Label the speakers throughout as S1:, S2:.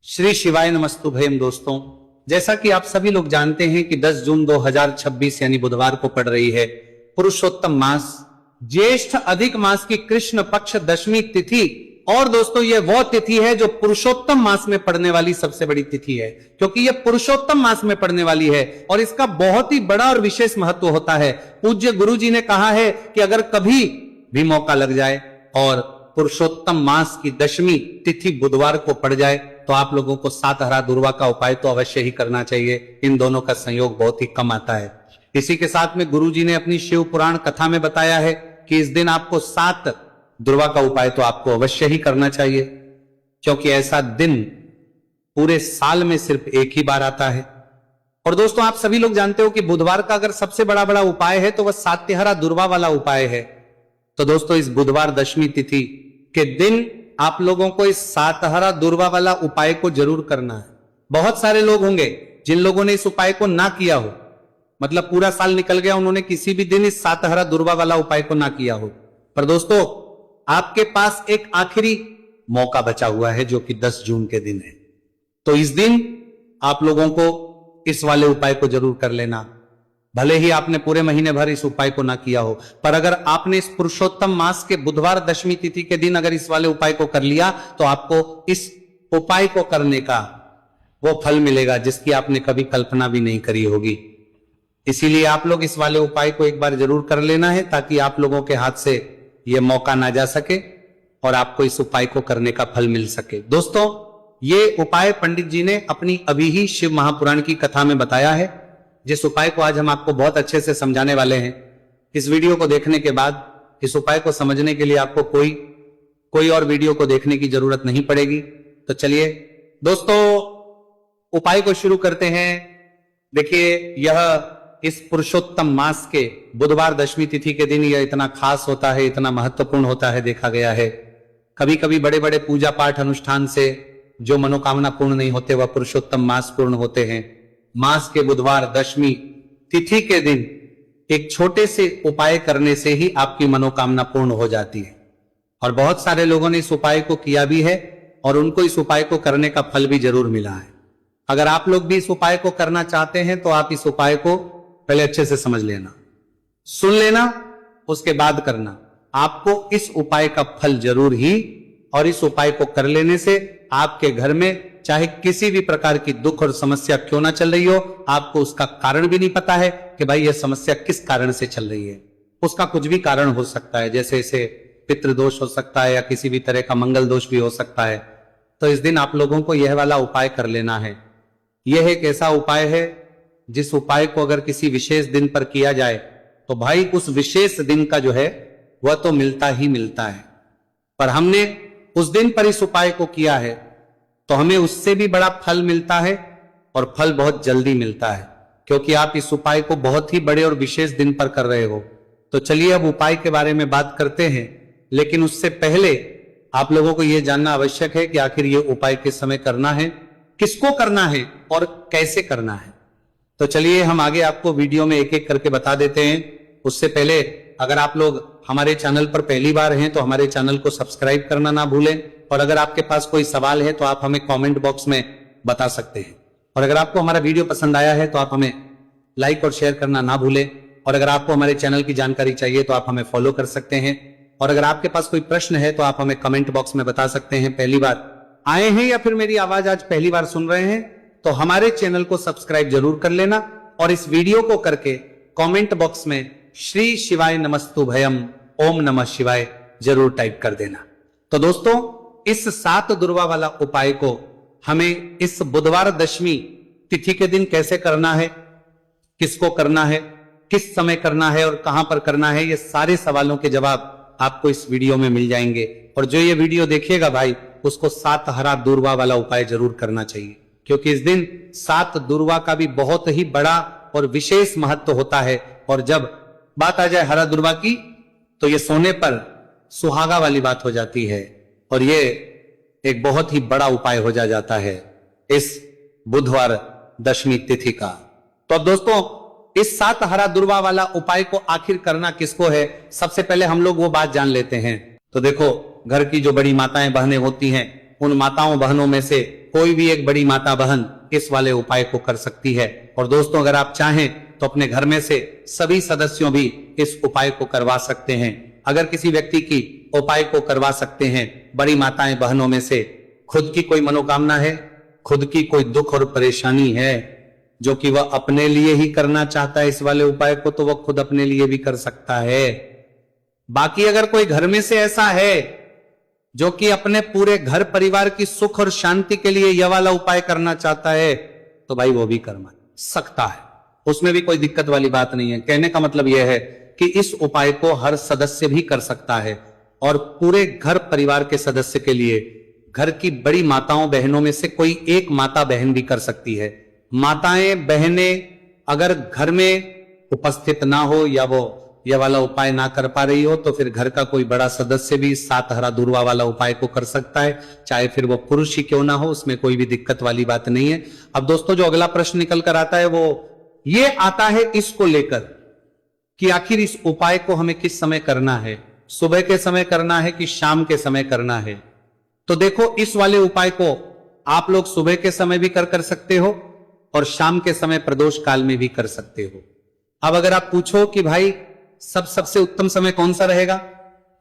S1: श्री शिवाय नमस्तुभयम। दोस्तों, जैसा कि आप सभी लोग जानते हैं कि 10 जून 2026 यानी बुधवार को पड़ रही है पुरुषोत्तम मास, ज्येष्ठ अधिक मास की कृष्ण पक्ष दशमी तिथि। और दोस्तों, ये वो तिथि है जो पुरुषोत्तम मास में पड़ने वाली सबसे बड़ी तिथि है, क्योंकि ये पुरुषोत्तम मास में पड़ने वाली है और इसका बहुत ही बड़ा और विशेष महत्व होता है। पूज्य गुरु जी ने कहा है कि अगर कभी भी मौका लग जाए और पुरुषोत्तम मास की दशमी तिथि बुधवार को पड़ जाए तो आप लोगों को सात हरा दुर्वा का उपाय तो अवश्य ही करना चाहिए। इन दोनों का संयोग बहुत ही कम आता है। इसी के साथ में गुरु जी ने अपनी शिव पुराण कथा में बताया है कि इस दिन आपको सात दुर्वा का उपाय तो आपको अवश्य ही करना चाहिए, क्योंकि ऐसा दिन पूरे साल में सिर्फ एक ही बार आता है। और दोस्तों, आप सभी लोग जानते हो कि बुधवार का अगर सबसे बड़ा बड़ा उपाय है तो वह सात्यहरा दुर्वा वाला उपाय है। तो दोस्तों, इस बुधवार दशमी तिथि के दिन आप लोगों को इस सातहरा दुर्वा वाला उपाय को जरूर करना है। बहुत सारे लोग होंगे जिन लोगों ने इस उपाय को ना किया हो, मतलब पूरा साल निकल गया, उन्होंने किसी भी दिन इस सातहरा दुर्वा वाला उपाय को ना किया हो। पर दोस्तों, आपके पास एक आखिरी मौका बचा हुआ है जो कि 10 जून के दिन है। तो इस दिन आप लोगों को इस वाले उपाय को जरूर कर लेना। भले ही आपने पूरे महीने भर इस उपाय को ना किया हो, पर अगर आपने इस पुरुषोत्तम मास के बुधवार दशमी तिथि के दिन अगर इस वाले उपाय को कर लिया तो आपको इस उपाय को करने का वो फल मिलेगा जिसकी आपने कभी कल्पना भी नहीं करी होगी। इसीलिए आप लोग इस वाले उपाय को एक बार जरूर कर लेना है, ताकि आप लोगों के हाथ से यह मौका ना जा सके और आपको इस उपाय को करने का फल मिल सके। दोस्तों, ये उपाय पंडित जी ने अपनी अभी ही शिव महापुराण की कथा में बताया है, जिस उपाय को आज हम आपको बहुत अच्छे से समझाने वाले हैं। इस वीडियो को देखने के बाद इस उपाय को समझने के लिए आपको कोई और वीडियो को देखने की जरूरत नहीं पड़ेगी। तो चलिए दोस्तों, उपाय को शुरू करते हैं। देखिए, यह इस पुरुषोत्तम मास के बुधवार दशमी तिथि के दिन यह इतना खास होता है, इतना महत्वपूर्ण होता है। देखा गया है कभी कभी बड़े बड़े पूजा पाठ अनुष्ठान से जो मनोकामना पूर्ण नहीं होते वह पुरुषोत्तम मास पूर्ण होते हैं। मास के बुधवार दशमी तिथि के दिन एक छोटे से उपाय करने से ही आपकी मनोकामना पूर्ण हो जाती है। और बहुत सारे लोगों ने इस उपाय को किया भी है और उनको इस उपाय को करने का फल भी जरूर मिला है। अगर आप लोग भी इस उपाय को करना चाहते हैं तो आप इस उपाय को पहले अच्छे से समझ लेना, सुन लेना, उसके बाद करना। आपको इस उपाय का फल जरूर ही, और इस उपाय को कर लेने से आपके घर में चाहे किसी भी प्रकार की दुख और समस्या क्यों ना चल रही हो, आपको उसका कारण भी नहीं पता है कि भाई यह समस्या किस कारण से चल रही है। उसका कुछ भी कारण हो सकता है, जैसे इसे पितृदोष हो सकता है या किसी भी तरह का मंगल दोष भी हो सकता है। तो इस दिन आप लोगों को यह वाला उपाय कर लेना है। यह एक ऐसा उपाय है जिस उपाय को अगर किसी विशेष दिन पर किया जाए तो भाई उस विशेष दिन का जो है वह तो मिलता ही मिलता है। पर हमने उस दिन पर इस उपाय को किया है तो हमें उससे भी बड़ा फल मिलता है, और फल बहुत जल्दी मिलता है, क्योंकि आप इस उपाय को बहुत ही बड़े और विशेष दिन पर कर रहे हो। तो चलिए अब उपाय के बारे में बात करते हैं, लेकिन उससे पहले आप लोगों को यह जानना आवश्यक है कि आखिर यह उपाय किस समय करना है, किसको करना है और कैसे करना है। तो चलिए हम आगे आपको वीडियो में एक एक करके बता देते हैं। उससे पहले अगर आप लोग हमारे चैनल पर पहली बार हैं तो हमारे चैनल को सब्सक्राइब करना ना भूलें, और अगर आपके पास कोई सवाल है तो आप हमें कमेंट बॉक्स में बता सकते हैं। और अगर आपको हमारा वीडियो पसंद आया है तो आप हमें लाइक और शेयर करना ना भूलें। और अगर आपको हमारे चैनल की जानकारी चाहिए तो आप हमें फॉलो कर सकते हैं। और अगर आपके पास कोई प्रश्न है तो आप हमें कमेंट बॉक्स में बता सकते हैं। पहली बार आए हैं या फिर मेरी आवाज आज पहली बार सुन रहे हैं तो हमारे चैनल को सब्सक्राइब जरूर कर लेना, और इस वीडियो को करके कमेंट बॉक्स में श्री शिवाय नमस्तुभयम ओम नमः शिवाय जरूर टाइप कर देना। तो दोस्तों, इस सात दुर्वा वाला उपाय को हमें इस बुधवार दशमी तिथि के दिन कैसे करना है, किसको करना है, किस समय करना है और कहां पर करना है, ये सारे सवालों के जवाब आपको इस वीडियो में मिल जाएंगे। और जो ये वीडियो देखेगा भाई, उसको सात हरा दुर्वा वाला उपाय जरूर करना चाहिए, क्योंकि इस दिन सात दुर्वा का भी बहुत ही बड़ा और विशेष महत्व होता है। और जब बात आ जाए हरा दुर्वा की तो ये सोने पर सुहागा वाली बात हो जाती है, और ये एक बहुत ही बड़ा उपाय हो जाता है इस बुधवार दशमी तिथि का। तो अब दोस्तों, इस सात हरा दुर्वा वाला उपाय को आखिर करना किसको है, सबसे पहले हम लोग वो बात जान लेते हैं। तो देखो, घर की जो बड़ी माताएं बहनें होती हैं, उन माताओं बहनों में से कोई भी एक बड़ी माता बहन इस वाले उपाय को कर सकती है। और दोस्तों, अगर आप चाहें तो अपने घर में से सभी सदस्यों भी इस उपाय को करवा सकते हैं। अगर किसी व्यक्ति की उपाय को करवा सकते हैं बड़ी माताएं बहनों में से, खुद की कोई मनोकामना है, खुद की कोई दुख और परेशानी है जो कि वह अपने लिए ही करना चाहता है इस वाले उपाय को, तो वह खुद अपने लिए भी कर सकता है। बाकी अगर कोई घर में से ऐसा है जो कि अपने पूरे घर परिवार की सुख और शांति के लिए यह वाला उपाय करना चाहता है, तो भाई वो भी करवा सकता है, उसमें भी कोई दिक्कत वाली बात नहीं है। कहने का मतलब यह है कि इस उपाय को हर सदस्य भी कर सकता है और पूरे घर परिवार के सदस्य के लिए घर की बड़ी माताओं बहनों में से कोई एक माता बहन भी कर सकती है। माताएं बहनें अगर घर में उपस्थित ना हो या वो यह वाला उपाय ना कर पा रही हो, तो फिर घर का कोई बड़ा सदस्य भी 7 हरा दूर्वा वाला उपाय को कर सकता है, चाहे फिर वो पुरुष ही क्यों ना हो, उसमें कोई भी दिक्कत वाली बात नहीं है। अब दोस्तों, जो अगला प्रश्न निकल कर आता है वो ये आता है इसको लेकर कि आखिर इस उपाय को हमें किस समय करना है, सुबह के समय करना है कि शाम के समय करना है। तो देखो, इस वाले उपाय को आप लोग सुबह के समय भी कर सकते हो और शाम के समय प्रदोष काल में भी कर सकते हो। अब अगर आप पूछो कि भाई सबसे उत्तम समय कौन सा रहेगा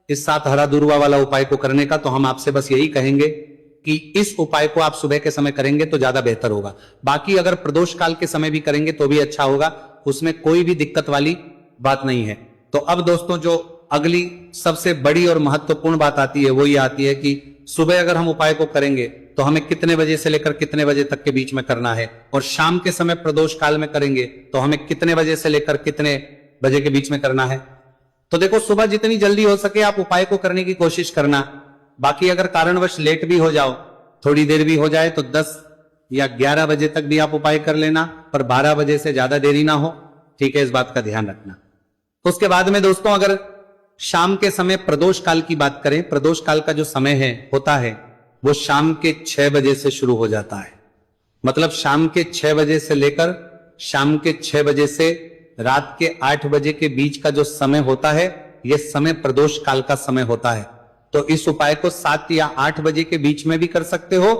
S1: इस 7 हरा दूर्वा वाला उपाय को करने का, तो हम आपसे बस यही कहेंगे कि इस उपाय को आप सुबह के समय करेंगे तो ज्यादा बेहतर होगा। बाकी अगर प्रदोष काल के समय भी करेंगे तो भी अच्छा होगा, उसमें कोई भी दिक्कत वाली बात नहीं है। तो अब दोस्तों, जो अगली सबसे बड़ी और महत्वपूर्ण बात आती है वो ये आती है कि सुबह अगर हम उपाय को करेंगे तो हमें कितने बजे से लेकर कितने बजे तक के बीच में करना है, और शाम के समय प्रदोष काल में करेंगे तो हमें कितने बजे से लेकर कितने बजे के बीच में करना है। तो देखो, सुबह जितनी जल्दी हो सके आप उपाय को करने की कोशिश करना। बाकी अगर कारणवश लेट भी हो जाओ, थोड़ी देर भी हो जाए, तो 10 या 11 बजे तक भी आप उपाय कर लेना, पर 12 बजे से ज्यादा देरी ना हो, ठीक है, इस बात का ध्यान रखना। उसके बाद में दोस्तों, अगर शाम के समय प्रदोष काल की बात करें, प्रदोष काल का जो समय होता है वो शाम के 6 बजे से शुरू हो जाता है। मतलब शाम के 6 बजे से लेकर शाम के 6 बजे से रात के 8 बजे के बीच का जो समय होता है, यह समय प्रदोष काल का समय होता है। तो इस उपाय को 7 या 8 बजे के बीच में भी कर सकते हो,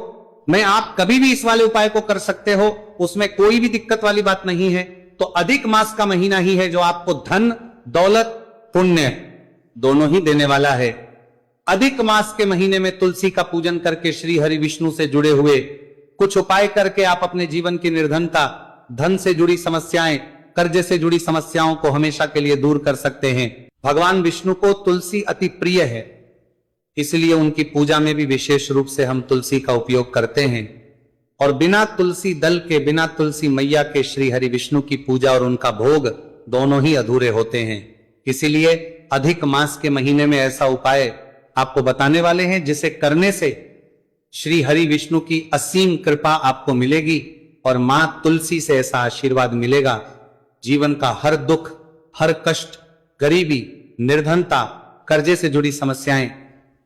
S1: मैं आप कभी भी इस वाले उपाय को कर सकते हो, उसमें कोई भी दिक्कत वाली बात नहीं है। तो अधिक मास का महीना ही है जो आपको धन, दौलत, पुण्य दोनों ही देने वाला है। अधिक मास के महीने में तुलसी का पूजन करके श्री हरि विष्णु से जुड़े हुए कुछ उपाय करके आप अपने जीवन की निर्धनता, धन से जुड़ी समस्याएं, कर्ज से जुड़ी समस्याओं को हमेशा के लिए दूर कर सकते हैं। भगवान विष्णु को तुलसी अति प्रिय है, इसलिए उनकी पूजा में भी विशेष रूप से हम तुलसी का उपयोग करते हैं। और बिना तुलसी दल के, बिना तुलसी मैया के श्री हरि विष्णु की पूजा और उनका भोग दोनों ही अधूरे होते हैं। इसीलिए अधिक मास के महीने में ऐसा उपाय आपको बताने वाले हैं जिसे करने से श्री हरि विष्णु की असीम कृपा आपको मिलेगी और मां तुलसी से ऐसा आशीर्वाद मिलेगा, जीवन का हर दुख, हर कष्ट, गरीबी, निर्धनता, कर्जे से जुड़ी समस्याएं,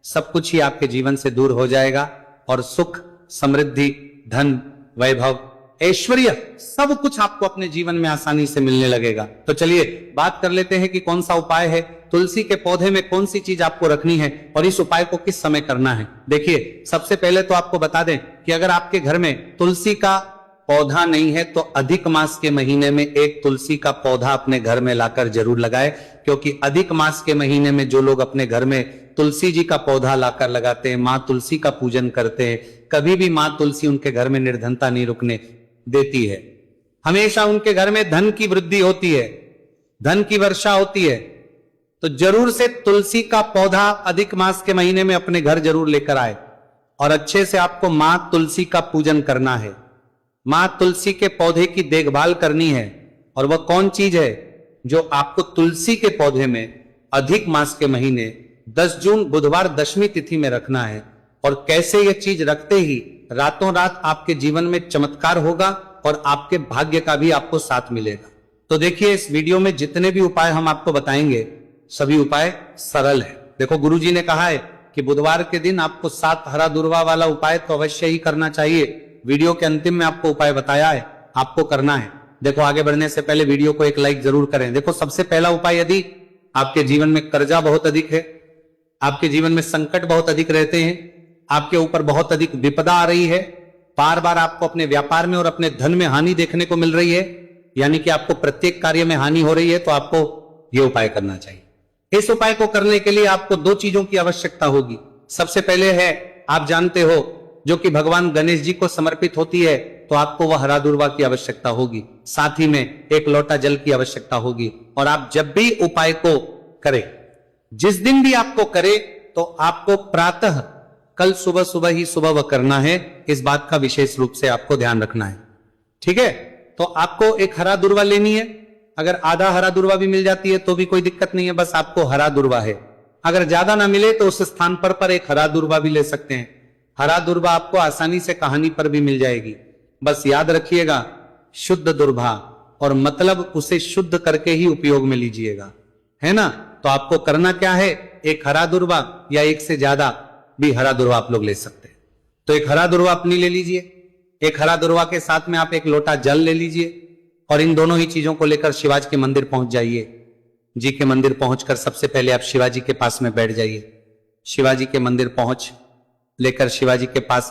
S1: सब कुछ ही आपके जीवन से दूर हो जाएगा और सुख, समृद्धि, धन, वैभव, ऐश्वर्य सब कुछ आपको अपने जीवन में आसानी से मिलने लगेगा। तो चलिए बात कर लेते हैं कि कौन सा उपाय है, तुलसी के पौधे में कौन सी चीज आपको रखनी है और इस उपाय को किस समय करना है। देखिए, सबसे पहले तो आपको बता दें कि अगर आपके घर में तुलसी का पौधा नहीं है तो अधिक मास के महीने में एक तुलसी का पौधा अपने घर में लाकर जरूर लगाए, क्योंकि अधिक मास के महीने में जो लोग अपने घर में तुलसी जी का पौधा लाकर लगाते हैं, मां तुलसी का पूजन करते हैं, कभी भी मां तुलसी उनके घर में निर्धनता नहीं रुकने देती है। हमेशा उनके घर में धन की वृद्धि होती है, धन की वर्षा होती है। तो जरूर से तुलसी का पौधा अधिक मास के महीने में अपने घर जरूर लेकर आए और अच्छे से आपको मां तुलसी का पूजन करना है। मां तुलसी के पौधे की देखभाल करनी है। और वह कौन चीज है जो आपको तुलसी के पौधे में अधिक मास के महीने 10 जून बुधवार दशमी तिथि में रखना है। और कैसे यह चीज रखते ही रातों रात आपके जीवन में चमत्कार होगा और आपके भाग्य का भी आपको साथ मिलेगा। तो देखिए, इस वीडियो में जितने भी उपाय हम आपको बताएंगे सभी उपाय सरल है। देखो, गुरुजी ने कहा है कि बुधवार के दिन आपको 7 हरा दूर्वा वाला उपाय तो अवश्य ही करना चाहिए। वीडियो के अंतिम में आपको उपाय बताया है, आपको करना है। देखो, आगे बढ़ने से पहले वीडियो को एक लाइक जरूर करें। देखो, सबसे पहला उपाय, यदि आपके जीवन में कर्जा बहुत अधिक है, आपके जीवन में संकट बहुत अधिक रहते हैं, आपके ऊपर बहुत अधिक विपदा आ रही है, बार बार आपको अपने व्यापार में और अपने धन में हानि देखने को मिल रही है, यानी कि आपको प्रत्येक कार्य में हानि हो रही है, तो आपको यह उपाय करना चाहिए। इस उपाय को करने के लिए आपको दो चीजों की आवश्यकता होगी। सबसे पहले है, आप जानते हो, जो कि भगवान गणेश जी को समर्पित होती है, तो आपको वह हरा दुर्वा की आवश्यकता होगी, साथ ही में एक लोटा जल की आवश्यकता होगी। और आप जब भी उपाय को करें, जिस दिन भी आपको करे, तो आपको प्रातः कल सुबह सुबह ही सुबह वह करना है। इस बात का विशेष रूप से आपको ध्यान रखना है, ठीक है। तो आपको एक हरा दुर्वा लेनी है। अगर आधा हरा दुर्वा भी मिल जाती है तो भी कोई दिक्कत नहीं है, बस आपको हरा दुर्वा है। अगर ज्यादा ना मिले तो उस स्थान पर एक हरा दुर्वा भी ले सकते हैं। हरा दुर्वा आपको आसानी से कहानी पर भी मिल जाएगी। बस याद रखिएगा, शुद्ध दुर्वा, और मतलब उसे शुद्ध करके ही उपयोग में लीजिएगा, है ना। तो आपको करना क्या है, एक हरा दुर्वा या एक से ज्यादा भी हरा दुर्वा आप लोग ले सकते हैं। तो एक हरा दुर्वा अपनी ले लीजिए, एक हरा दुर्वा के साथ में आप एक लोटा जल ले लीजिए, और इन दोनों ही चीजों को लेकर शिवाजी के मंदिर पहुंच जाइए। जी के मंदिर पहुंचकर सबसे पहले आप शिवाजी के पास में बैठ जाइए। शिवाजी के मंदिर पहुंच लेकर शिवाजी के पास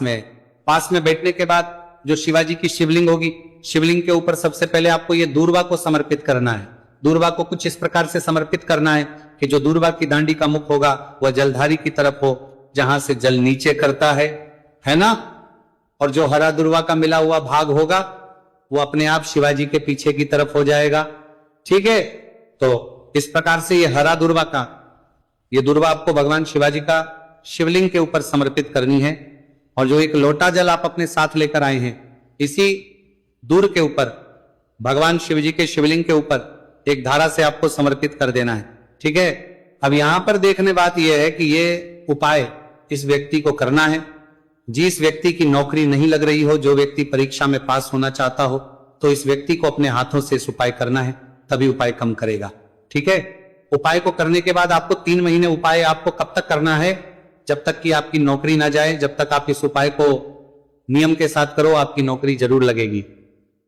S1: में बैठने के बाद जो शिवाजी की शिवलिंग होगी, शिवलिंग के ऊपर सबसे पहले आपको ये दूर्वा को समर्पित करना है। दूर्वा को कुछ इस प्रकार से समर्पित करना है कि जो दूर्वा की दांडी का मुख होगा वह जलधारी की तरफ हो, जहां से जल नीचे करता है ना। और जो हरा दूर्वा का मिला हुआ भाग होगा वो अपने आप शिवाजी के पीछे की तरफ हो जाएगा, ठीक है। तो इस प्रकार से ये हरा दूर्वा का, ये दूर्वा आपको भगवान शिवाजी का शिवलिंग के ऊपर समर्पित करनी है। और जो एक लोटा जल आप अपने साथ लेकर आए हैं, इसी दूर के ऊपर भगवान शिवजी के शिवलिंग के ऊपर एक धारा से आपको समर्पित कर देना है, ठीक है। अब यहां पर देखने बात यह है कि ये उपाय इस व्यक्ति को करना है जिस व्यक्ति की नौकरी नहीं लग रही हो, जो व्यक्ति परीक्षा में पास होना चाहता हो, तो इस व्यक्ति को अपने हाथों से इस उपाय करना है, तभी उपाय कम करेगा, ठीक है। उपाय को करने के बाद आपको 3 महीने उपाय आपको कब तक करना है, जब तक कि आपकी नौकरी ना जाए। जब तक आप इस उपाय को नियम के साथ करो, आपकी नौकरी जरूर लगेगी।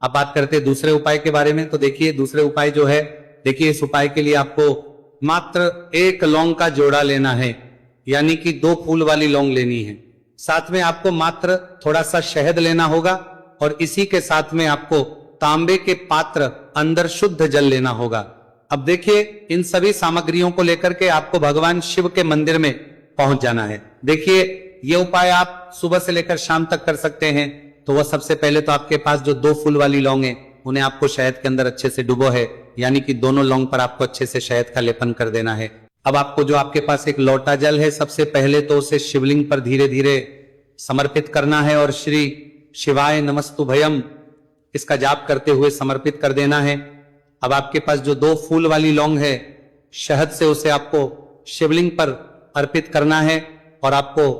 S1: अब बात करते हैं दूसरे उपाय के बारे में। तो देखिए दूसरे उपाय जो है, देखिए इस उपाय के लिए आपको मात्र 1 लौंग का जोड़ा लेना है, यानी कि 2 फूल वाली लौंग लेनी है। साथ में आपको मात्र थोड़ा सा शहद लेना होगा, और इसी के साथ में आपको तांबे के पात्र अंदर शुद्ध जल लेना होगा। अब देखिए इन सभी सामग्रियों को लेकर के आपको भगवान शिव के मंदिर में पहुंच जाना है। देखिए ये उपाय आप सुबह से लेकर शाम तक कर सकते हैं। तो वह सबसे पहले तो आपके पास जो 2 फूल वाली लौंग है, उन्हें आपको शहद के अंदर अच्छे से डुबो है, यानी कि दोनों लौंग पर आपको अच्छे से शहद का लेपन कर देना है। अब आपको जो आपके पास एक लोटा जल है, सबसे पहले तो उसे शिवलिंग पर धीरे धीरे समर्पित करना है, और श्री शिवाय नमस्तुभयम इसका जाप करते हुए समर्पित कर देना है। अब आपके पास जो 2 फूल वाली लौंग है, शहद से उसे आपको शिवलिंग पर अर्पित करना है, और आपको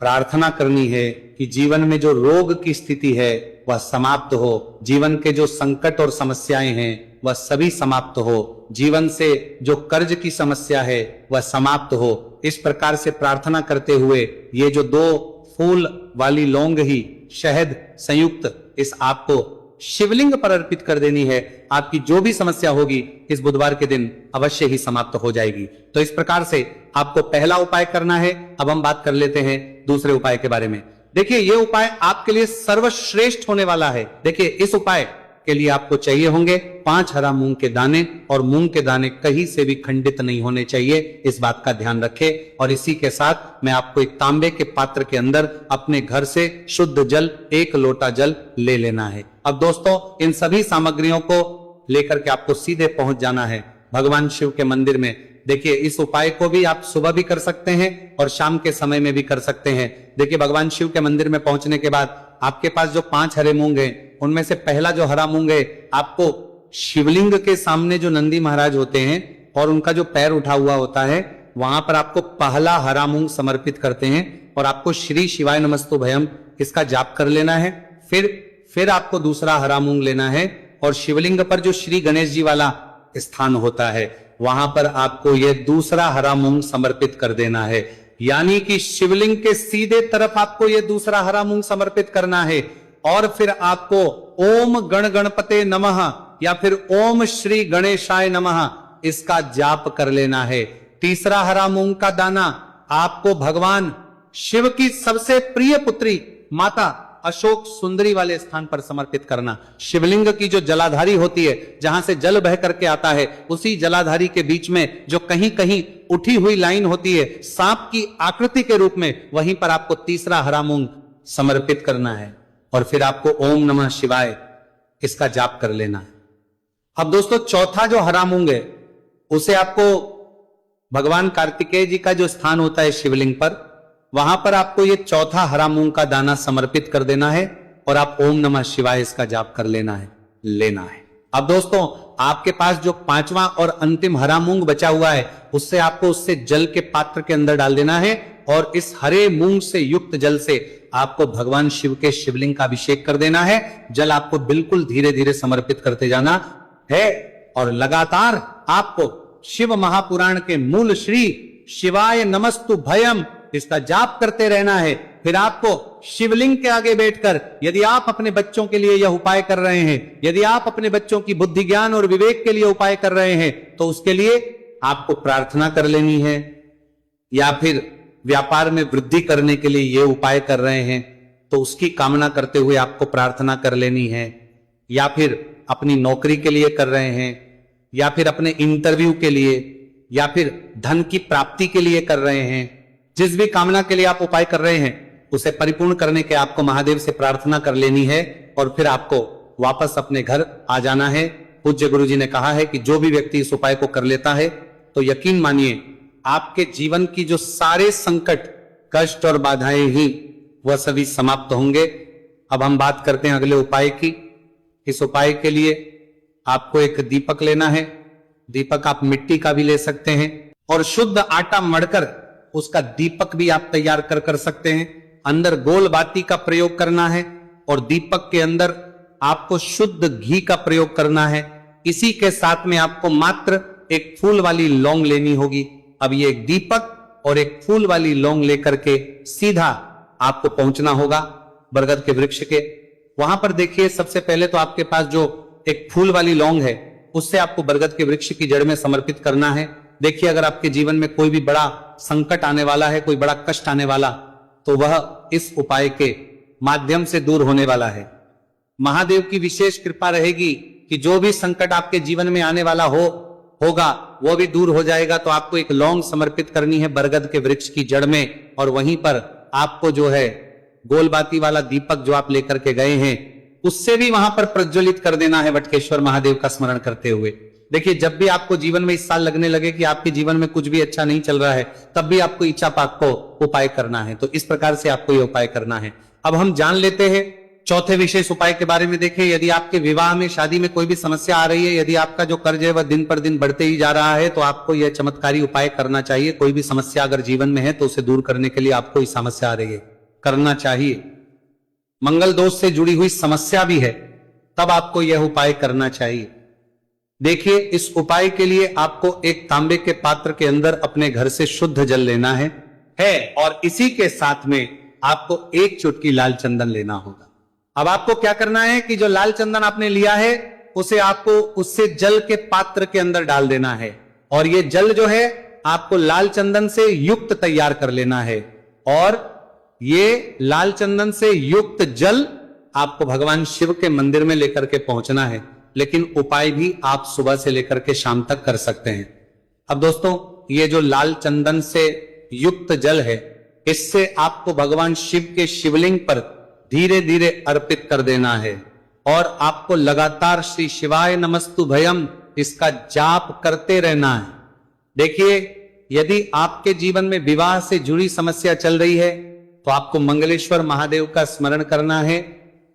S1: प्रार्थना करनी है कि जीवन में जो रोग की स्थिति है वह समाप्त हो, जीवन के जो संकट और समस्याएं हैं वह सभी समाप्त हो, जीवन से जो कर्ज की समस्या है वह समाप्त हो। इस प्रकार से प्रार्थना करते हुए ये जो 2 फूल वाली लौंग ही शहद संयुक्त इस आपको शिवलिंग पर अर्पित कर देनी है। आपकी जो भी समस्या होगी इस बुधवार के दिन अवश्य ही समाप्त हो जाएगी। तो इस प्रकार से आपको पहला उपाय करना है। अब हम बात कर लेते हैं दूसरे उपाय के बारे में। देखिए ये उपाय आपके लिए सर्वश्रेष्ठ होने वाला है। देखिए इस उपाय के लिए आपको चाहिए होंगे 5 हरा मूंग के दाने, और मूंग के दाने कहीं से भी खंडित नहीं होने चाहिए, इस बात का ध्यान रखें। और इसी के साथ मैं आपको एक तांबे के पात्र के अंदर अपने घर से शुद्ध जल 1 लोटा जल ले लेना है। अब दोस्तों इन सभी सामग्रियों को लेकर के आपको सीधे पहुंच जाना है भगवान शिव के मंदिर में। देखिए इस उपाय को भी आप सुबह भी कर सकते हैं और शाम के समय में भी कर सकते हैं। देखिए भगवान शिव के मंदिर में पहुंचने के बाद आपके पास जो 5 हरे मूंग हैं, उनमें से पहला जो हरा मूंग है, आपको शिवलिंग के सामने जो नंदी महाराज होते हैं और उनका जो पैर उठा हुआ होता है, वहां पर आपको पहला हरा मूंग समर्पित करते हैं, और आपको श्री शिवाय नमस्तुभयम इसका जाप कर लेना है। फिर आपको दूसरा हरा मूंग लेना है, और शिवलिंग पर जो श्री गणेश जी वाला स्थान होता है वहां पर आपको यह दूसरा हरा मूंग समर्पित कर देना है। यानी कि शिवलिंग के सीधे तरफ आपको यह दूसरा हरा मूंग समर्पित करना है, और फिर आपको ओम गण गणपते नमः या फिर ओम श्री गणेशाय नमः इसका जाप कर लेना है। तीसरा हरा मूंग का दाना आपको भगवान शिव की सबसे प्रिय पुत्री माता अशोक सुंदरी वाले स्थान पर समर्पित करना। शिवलिंग की जो जलाधारी होती है, जहां से जल बह करके आता है, उसी जलाधारी के बीच में जो कहीं कहीं उठी हुई लाइन होती है सांप की आकृति के रूप में, वहीं पर आपको तीसरा हरा मूंग समर्पित करना है और फिर आपको ओम नमः शिवाय इसका जाप कर लेना है। अब दोस्तों चौथा जो हरा मूंग है उसे आपको भगवान कार्तिकेय जी का जो स्थान होता है शिवलिंग पर, वहां पर आपको ये चौथा हरा मूंग का दाना समर्पित कर देना है और आप ओम नमः शिवाय इसका जाप कर लेना है। अब दोस्तों आपके पास जो पांचवा और अंतिम हरा मूंग बचा हुआ है उससे आपको उससे जल के पात्र के अंदर डाल देना है और इस हरे मूंग से युक्त जल से आपको भगवान शिव के शिवलिंग का अभिषेक कर देना है। जल आपको बिल्कुल धीरे धीरे समर्पित करते जाना है और लगातार आपको शिव महापुराण के मूल श्री शिवाय नमस्तु भयम इसका जाप करते रहना है। फिर आपको शिवलिंग के आगे बैठकर, यदि आप अपने बच्चों के लिए यह उपाय कर रहे हैं, यदि आप अपने बच्चों की बुद्धि ज्ञान और विवेक के लिए उपाय कर रहे हैं, तो उसके लिए आपको प्रार्थना कर लेनी है, या फिर व्यापार में वृद्धि करने के लिए यह उपाय कर रहे हैं तो उसकी कामना करते हुए आपको प्रार्थना कर लेनी है, या फिर अपनी नौकरी के लिए कर रहे हैं, या फिर अपने इंटरव्यू के लिए, या फिर धन की प्राप्ति के लिए कर रहे हैं। जिस भी कामना के लिए आप उपाय कर रहे हैं उसे परिपूर्ण करने के आपको महादेव से प्रार्थना कर लेनी है और फिर आपको वापस अपने घर आ जाना है। पूज्य गुरु जी ने कहा है कि जो भी व्यक्ति इस उपाय को कर लेता है तो यकीन मानिए आपके जीवन की जो सारे संकट, कष्ट और बाधाएं ही वह सभी समाप्त होंगे। अब हम बात करते हैं अगले उपाय की। इस उपाय के लिए आपको एक दीपक लेना है। दीपक आप मिट्टी का भी ले सकते हैं और शुद्ध आटा मढ़कर उसका दीपक भी आप तैयार कर सकते हैं। अंदर गोल बाती का प्रयोग करना है और दीपक के अंदर आपको शुद्ध घी का प्रयोग करना है। इसी के साथ में आपको मात्र एक फूल वाली लौंग लेनी होगी। अब ये एक दीपक और एक फूल वाली लौंग लेकर के सीधा आपको पहुंचना होगा बरगद के वृक्ष के। वहां पर देखिए सबसे पहले तो आपके पास जो एक फूल वाली लौंग है उससे आपको बरगद के वृक्ष की जड़ में समर्पित करना है। देखिए अगर आपके जीवन में कोई भी बड़ा संकट आने वाला है, कोई बड़ा कष्ट आने वाला, तो वह इस उपाय के माध्यम से दूर होने वाला है। महादेव की विशेष कृपा रहेगी कि जो भी संकट आपके जीवन में आने वाला होगा वो भी दूर हो जाएगा। तो आपको एक लौंग समर्पित करनी है बरगद के वृक्ष की जड़ में और वहीं पर आपको जो है गोलबाती वाला दीपक जो आप लेकर के गए हैं उससे भी वहां पर प्रज्वलित कर देना है वटकेश्वर महादेव का स्मरण करते हुए। देखिए जब भी आपको जीवन में इस साल लगने लगे कि आपके जीवन में कुछ भी अच्छा नहीं चल रहा है, तब भी आपको इच्छा पाक को उपाय करना है। तो इस प्रकार से आपको यह उपाय करना है। अब हम जान लेते हैं चौथे विशेष उपाय के बारे में। देखें यदि आपके विवाह में, शादी में कोई भी समस्या आ रही है, यदि आपका जो कर्ज है वह दिन पर दिन बढ़ते ही जा रहा है, तो आपको यह चमत्कारी उपाय करना चाहिए। कोई भी समस्या अगर जीवन में है तो उसे दूर करने के लिए आपको इस समस्या आ रही है करना चाहिए। मंगल दोष से जुड़ी हुई समस्या भी है तब आपको यह उपाय करना चाहिए। देखिए इस उपाय के लिए आपको एक तांबे के पात्र के अंदर अपने घर से शुद्ध जल लेना है और इसी के साथ में आपको एक चुटकी लाल चंदन लेना होगा। अब आपको क्या करना है कि जो लाल चंदन आपने लिया है उसे आपको उससे जल के पात्र के अंदर डाल देना है और ये जल जो है आपको लाल चंदन से युक्त तैयार कर लेना है और ये लाल चंदन से युक्त जल आपको भगवान शिव के मंदिर में लेकर के पहुंचना है। लेकिन उपाय भी आप सुबह से लेकर के शाम तक कर सकते हैं। अब दोस्तों ये जो लाल चंदन से युक्त जल है इससे आपको भगवान शिव के शिवलिंग पर धीरे धीरे अर्पित कर देना है और आपको लगातार श्री शिवाय नमस्तु भयम इसका जाप करते रहना है। देखिए यदि आपके जीवन में विवाह से जुड़ी समस्या चल रही है तो आपको मंगलेश्वर महादेव का स्मरण करना है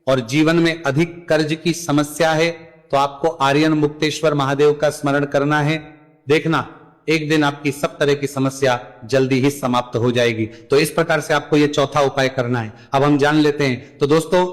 S1: और जीवन में अधिक कर्ज की समस्या है तो आपको आर्यन मुक्तेश्वर महादेव का स्मरण करना है। देखना एक दिन आपकी सब तरह की समस्या जल्दी ही समाप्त हो जाएगी। तो इस प्रकार से आपको यह चौथा उपाय करना है। अब हम जान लेते हैं। तो दोस्तों